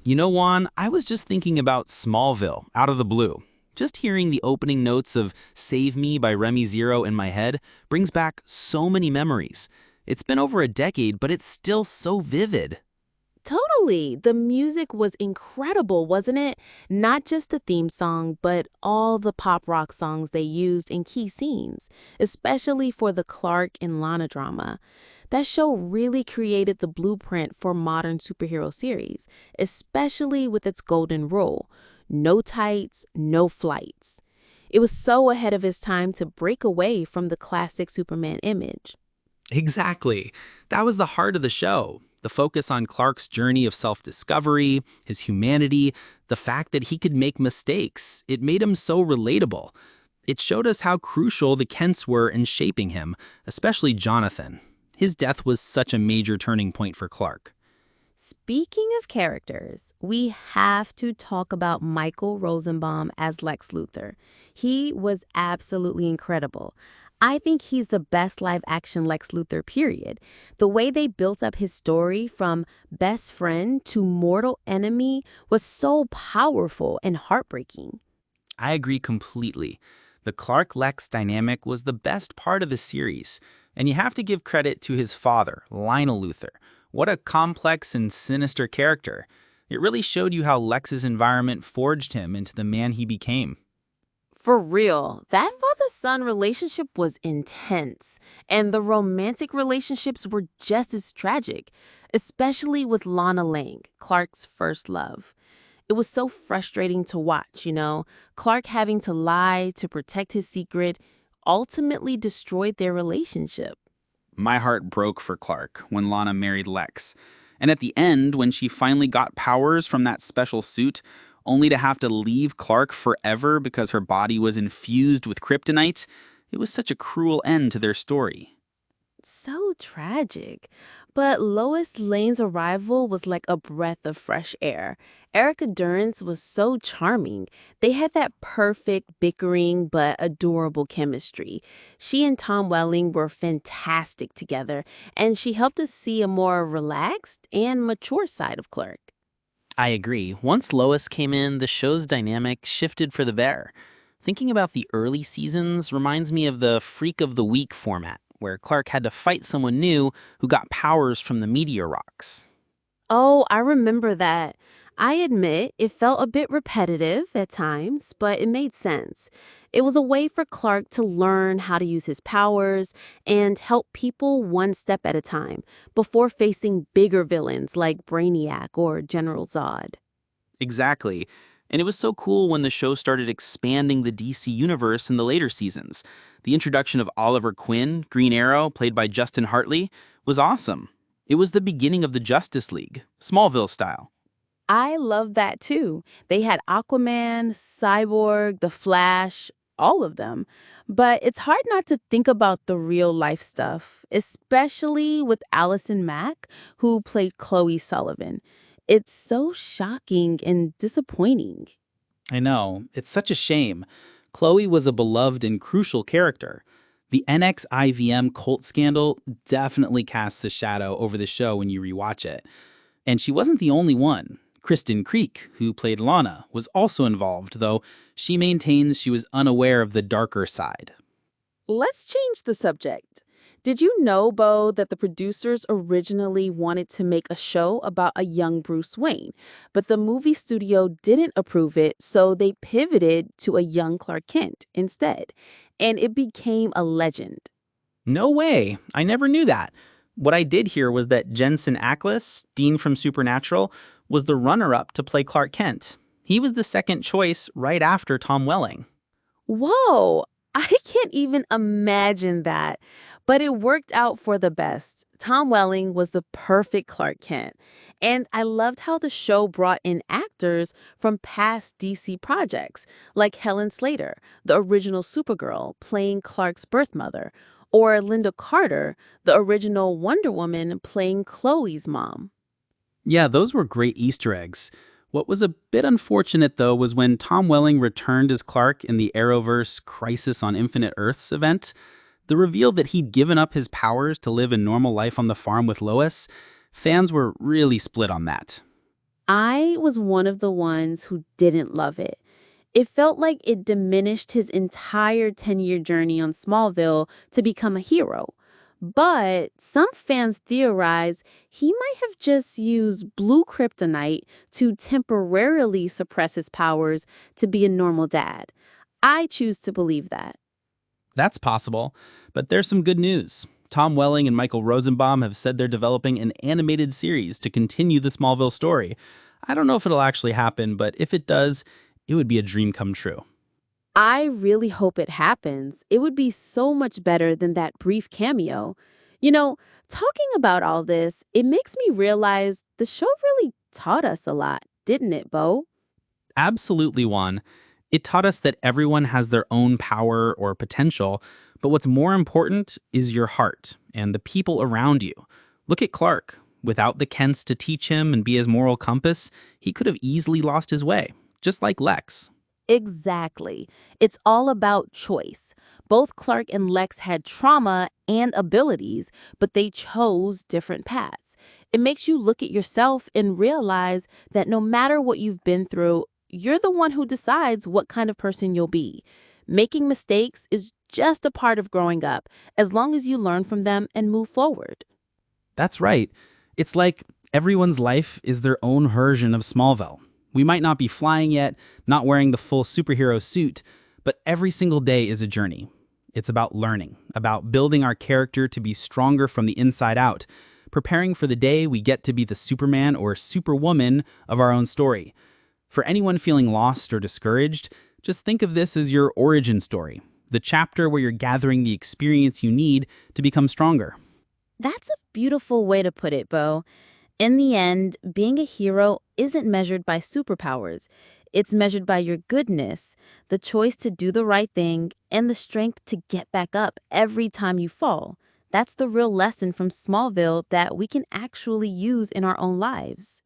You know, Juan, I was just thinking about Smallville, out of the blue. Just hearing the opening notes of Save Me by Remy Zero in my head brings back so many memories. It's been over a decade, but it's still so vivid. Totally. The music was incredible, wasn't it? Not just the theme song, but all the pop rock songs they used in key scenes, especially for the Clark and Lana drama. That show really created the blueprint for modern superhero series, especially with its golden rule: no tights, no flights. It was so ahead of its time to break away from the classic Superman image. Exactly. That was the heart of the show. The focus on Clark's journey of self-discovery, his humanity, the fact that he could make mistakes. It made him so relatable. It showed us how crucial the Kents were in shaping him, especially Jonathan. His death was such a major turning point for Clark. Speaking of characters, we have to talk about Michael Rosenbaum as Lex Luthor. He was absolutely incredible. I think he's the best live-action Lex Luthor, period. The way they built up his story from best friend to mortal enemy was so powerful and heartbreaking. I agree completely. The Clark-Lex dynamic was the best part of the series, and you have to give credit to his father, Lionel Luthor. What a complex and sinister character. It really showed you how Lex's environment forged him into the man he became. For real, that father-son relationship was intense, and the romantic relationships were just as tragic, especially with Lana Lang, Clark's first love. It was so frustrating to watch, Clark having to lie to protect his secret ultimately destroyed their relationship. My heart broke for Clark when Lana married Lex. And at the end, when she finally got powers from that special suit, only to have to leave Clark forever because her body was infused with kryptonite, it was such a cruel end to their story. So tragic. But Lois Lane's arrival was like a breath of fresh air. Erica Durance was so charming. They had that perfect bickering but adorable chemistry. She and Tom Welling were fantastic together, and she helped us see a more relaxed and mature side of Clark. I agree. Once Lois came in, the show's dynamic shifted for the better. Thinking about the early seasons reminds me of the Freak of the Week format, where Clark had to fight someone new who got powers from the meteor rocks. Oh, I remember that. I admit it felt a bit repetitive at times, but it made sense. It was a way for Clark to learn how to use his powers and help people one step at a time before facing bigger villains like Brainiac or General Zod. Exactly. And it was so cool when the show started expanding the DC universe in the later seasons. The introduction of Oliver Queen, Green Arrow, played by Justin Hartley, was awesome. It was the beginning of the Justice League, Smallville style. I love that too. They had Aquaman, Cyborg, The Flash, all of them. But it's hard not to think about the real life stuff, especially with Allison Mack, who played Chloe Sullivan. It's so shocking and disappointing. I know, it's such a shame. Chloe was a beloved and crucial character. The NXIVM cult scandal definitely casts a shadow over the show when you rewatch it. And she wasn't the only one. Kristen Creek, who played Lana, was also involved, though she maintains she was unaware of the darker side. Let's change the subject. Did you know, Bo, that the producers originally wanted to make a show about a young Bruce Wayne, but the movie studio didn't approve it, so they pivoted to a young Clark Kent instead, and it became a legend. No way, I never knew that. What I did hear was that Jensen Ackles, Dean from Supernatural, was the runner-up to play Clark Kent. He was the second choice right after Tom Welling. Whoa, I can't even imagine that. But it worked out for the best. Tom Welling was the perfect Clark Kent. And I loved how the show brought in actors from past DC projects, like Helen Slater, the original Supergirl, playing Clark's birth mother, or Linda Carter, the original Wonder Woman, playing Chloe's mom. Yeah, those were great Easter eggs. What was a bit unfortunate, though, was when Tom Welling returned as Clark in the Arrowverse Crisis on Infinite Earths event. The reveal that he'd given up his powers to live a normal life on the farm with Lois, fans were really split on that. I was one of the ones who didn't love it. It felt like it diminished his entire 10-year journey on Smallville to become a hero. But some fans theorize he might have just used blue kryptonite to temporarily suppress his powers to be a normal dad. I choose to believe that. That's possible, but there's some good news. Tom Welling and Michael Rosenbaum have said they're developing an animated series to continue the Smallville story. I don't know if it'll actually happen, but if it does, it would be a dream come true. I really hope it happens. It would be so much better than that brief cameo. You know, talking about all this, it makes me realize the show really taught us a lot, didn't it, Bo? Absolutely, Juan. It taught us that everyone has their own power or potential, but what's more important is your heart and the people around you. Look at Clark. Without the Kents to teach him and be his moral compass, he could have easily lost his way, just like Lex. Exactly. It's all about choice. Both Clark and Lex had trauma and abilities, but they chose different paths. It makes you look at yourself and realize that no matter what you've been through, you're the one who decides what kind of person you'll be. Making mistakes is just a part of growing up, as long as you learn from them and move forward. That's right. It's like everyone's life is their own version of Smallville. We might not be flying yet, not wearing the full superhero suit, but every single day is a journey. It's about learning, about building our character to be stronger from the inside out, preparing for the day we get to be the Superman or Superwoman of our own story. For anyone feeling lost or discouraged, just think of this as your origin story, the chapter where you're gathering the experience you need to become stronger. That's a beautiful way to put it, Bo. In the end, being a hero isn't measured by superpowers. It's measured by your goodness, the choice to do the right thing, and the strength to get back up every time you fall. That's the real lesson from Smallville that we can actually use in our own lives.